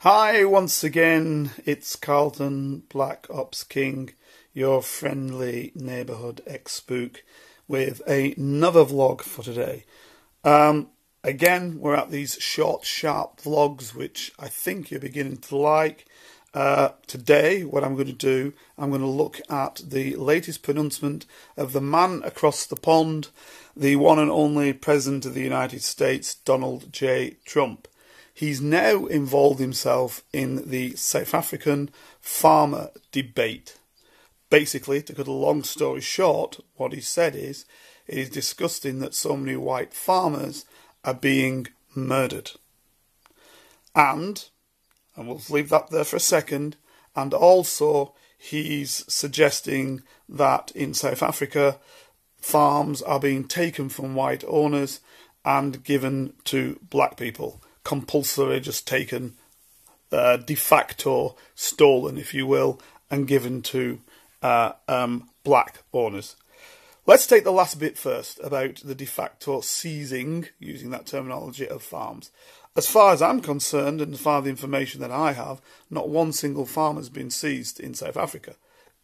Hi, once again, it's Carlton, Black Ops King, your friendly neighbourhood ex-spook, with another vlog for today. Again, we're at these short, sharp vlogs, which I think you're beginning to like. Today, what I'm going to do, I'm going to look at the latest pronouncement of the man across the pond, the one and only President of the United States, Donald J Trump. He's now involved himself in the South African farmer debate. Basically, to cut a long story short, what he said is, it is disgusting that so many white farmers are being murdered. And we'll leave that there for a second, and also he's suggesting that in South Africa, farms are being taken from white owners and given to black people. Compulsory, just taken, de facto stolen, if you will, and given to black owners. Let's take the last bit first, about the de facto seizing, using that terminology, of farms. As far as I'm concerned, and as far as the information that I have, not one single farm has been seized in South Africa.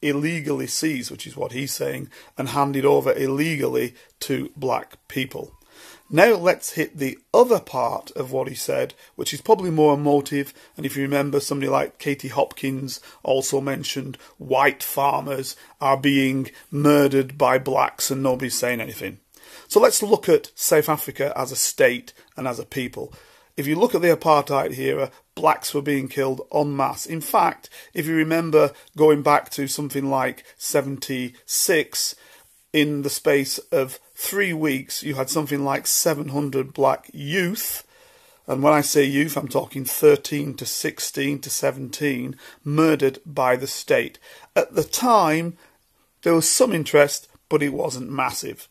Illegally seized, which is what he's saying, and handed over illegally to black people. Now let's hit the other part of what he said, which is probably more emotive. And if you remember, somebody like Katie Hopkins also mentioned white farmers are being murdered by blacks and nobody's saying anything. So let's look at South Africa as a state and as a people. If you look at the apartheid era, blacks were being killed en masse. In fact, if you remember going back to something like 76, in the space of 3 weeks, you had something like 700 black youth, and when I say youth, I'm talking 13 to 16 to 17, murdered by the state. At the time, there was some interest, but it wasn't massive.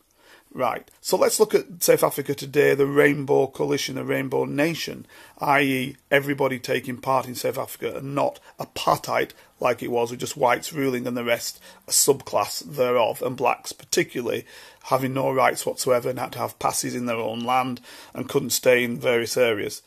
Right, so let's look at South Africa today, the Rainbow Coalition, the Rainbow Nation, i.e. everybody taking part in South Africa and not apartheid like it was, with just whites ruling and the rest a subclass thereof, and blacks particularly having no rights whatsoever and had to have passes in their own land and couldn't stay in various areas.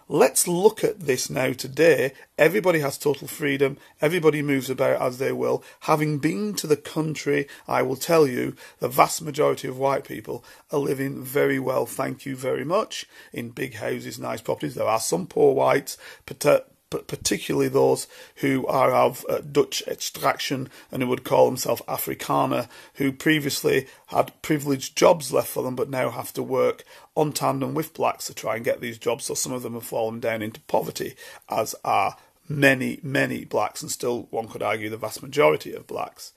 Let's look at this now today. Everybody has total freedom. Everybody moves about as they will. Having been to the country, I will tell you, the vast majority of white people are living very well, thank you very much, in big houses, nice properties. There are some poor whites, particularly those who are of Dutch extraction and who would call themselves Afrikaner, who previously had privileged jobs left for them but now have to work on tandem with blacks to try and get these jobs. So some of them have fallen down into poverty, as are many, many blacks, and still one could argue the vast majority of blacks.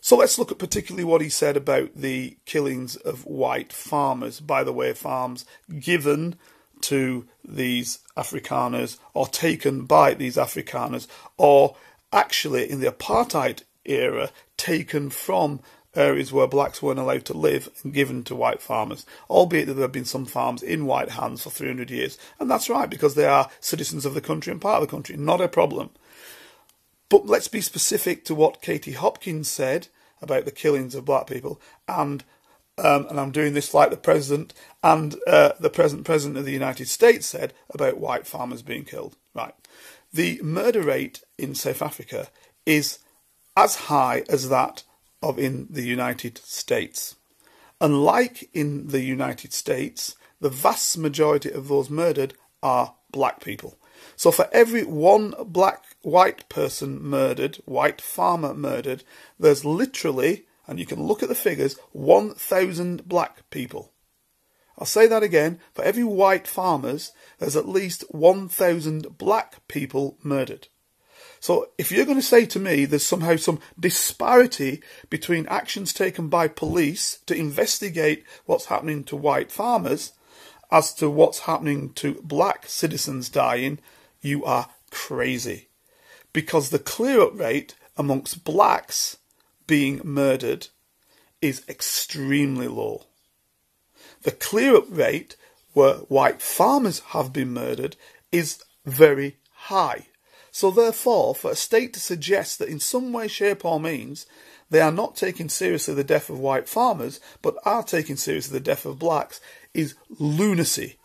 So let's look at particularly what he said about the killings of white farmers. By the way, farms given to these Afrikaners or taken by these Afrikaners, or actually in the apartheid era taken from areas where blacks weren't allowed to live and given to white farmers, albeit that there have been some farms in white hands for 300 years. And that's right, because they are citizens of the country and part of the country, not a problem. But let's be specific to what Katie Hopkins said about the killings of black people, and I'm doing this like the President and the present President of the United States said about white farmers being killed. Right. The murder rate in South Africa is as high as that of in the United States. Unlike in the United States, the vast majority of those murdered are black people. So for every one white person murdered, white farmer murdered, there's literally, and you can look at the figures, 1,000 black people. I'll say that again. For every white farmers, there's at least 1,000 black people murdered. So if you're going to say to me there's somehow some disparity between actions taken by police to investigate what's happening to white farmers as to what's happening to black citizens dying, you are crazy. Because the clear-up rate amongst blacks being murdered is extremely low. The clear-up rate where white farmers have been murdered is very high. So therefore, for a state to suggest that in some way, shape or means they are not taking seriously the death of white farmers, but are taking seriously the death of blacks, is lunacy.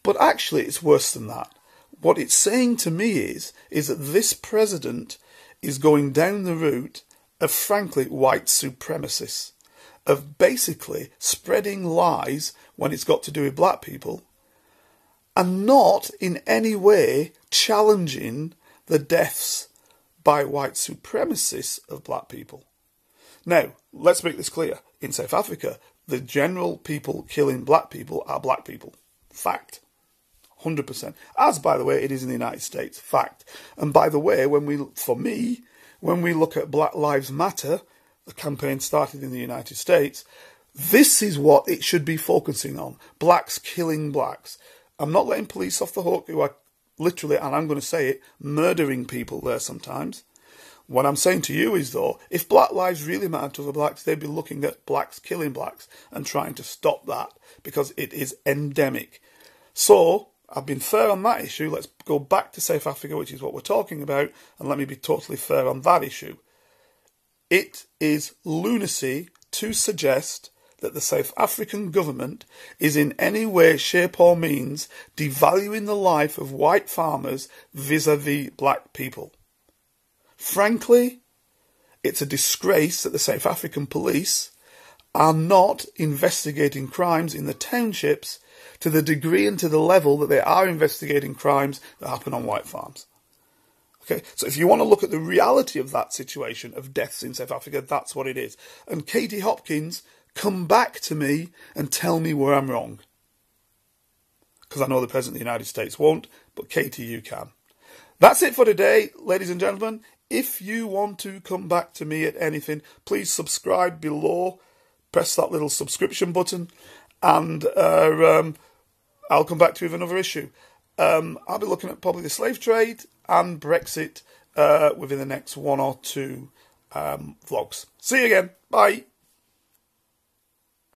But actually it's worse than that. What it's saying to me is that this president is going down the route of, frankly, white supremacists, of basically spreading lies when it's got to do with black people, and not in any way challenging the deaths by white supremacists of black people. Now, let's make this clear. In South Africa, the general people killing black people are black people. Fact. 100%. As, by the way, it is in the United States. Fact. And by the way, when we look at Black Lives Matter, the campaign started in the United States, this is what it should be focusing on. Blacks killing blacks. I'm not letting police off the hook who are literally, and I'm going to say it, murdering people there sometimes. What I'm saying to you is, though, if black lives really mattered to the blacks, they'd be looking at blacks killing blacks and trying to stop that, because it is endemic. So, I've been fair on that issue. Let's go back to South Africa, which is what we're talking about, and let me be totally fair on that issue. It is lunacy to suggest that the South African government is in any way, shape or means devaluing the life of white farmers vis-à-vis black people. Frankly, it's a disgrace that the South African police are not investigating crimes in the townships to the degree and to the level that they are investigating crimes that happen on white farms. Okay, so if you want to look at the reality of that situation of deaths in South Africa, that's what it is. And Katie Hopkins, come back to me and tell me where I'm wrong. Because I know the President of the United States won't, but Katie, you can. That's it for today, ladies and gentlemen. If you want to come back to me at anything, please subscribe below. Press that little subscription button, and I'll come back to you with another issue. I'll be looking at probably the slave trade and Brexit within the next 1 or 2 vlogs. See you again. Bye.